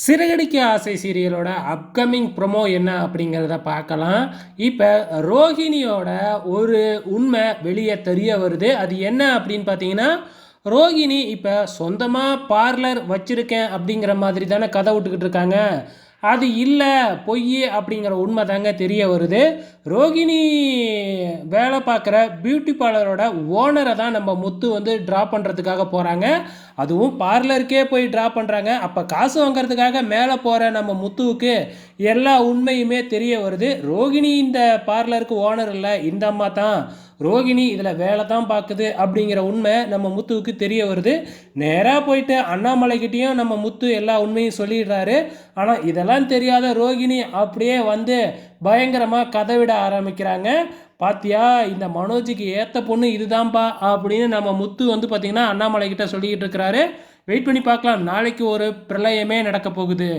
சிறகடிக்க ஆசை சீரியலோட upcoming promo என்ன அப்படிங்கிறத பார்க்கலாம். இப்போ ரோஹிணியோட ஒரு உண்மை வெளியே தெரிய வருது. அது என்ன அப்படின்னு பார்த்தீங்கன்னா, ரோஹிணி இப்போ சொந்தமாக பார்லர் வச்சுருக்கேன் அப்படிங்கிற மாதிரி தானே கதை விட்டுக்கிட்டு இருக்காங்க. அது இல்லை, பொய் அப்படிங்கிற உண்மை தாங்க தெரிய வருது. ரோகிணி வேலை பார்க்குற பியூட்டி பார்லரோட ஓனரை தான் நம்ம முத்து வந்து ட்ரா பண்ணுறதுக்காக போகிறாங்க. அதுவும் பார்லருக்கே போய் ட்ரா பண்ணுறாங்க. அப்போ காசு வாங்கிறதுக்காக மேலே போகிற நம்ம முத்துவுக்கு எல்லா உண்மையுமே தெரிய வருது. ரோகிணி இந்த பார்லருக்கு ஓனர் இல்லை, இந்த அம்மா தான். ரோகிணி இதில் வேலை தான் பார்க்குது அப்படிங்கிற உண்மை நம்ம முத்துவுக்கு தெரிய வருது. நேராக போயிட்டு அண்ணாமலைக்கிட்டேயும் நம்ம முத்து எல்லா உண்மையும் சொல்லிடுறாரு. ஆனால் இதெல்லாம் தெரியாத ரோகிணி அப்படியே வந்து பயங்கரமாக கதை விட ஆரம்பிக்கிறாங்க. பாத்தியா, இந்த மனோஜுக்கு ஏற்ற பொண்ணு இதுதான்ப்பா அப்படின்னு நம்ம முத்து வந்து பார்த்திங்கன்னா அண்ணாமலை கிட்ட சொல்லிக்கிட்டு இருக்கிறாரு. வெயிட் பண்ணி பார்க்கலாம், நாளைக்கு ஒரு பிரளயமே நடக்க போகுது.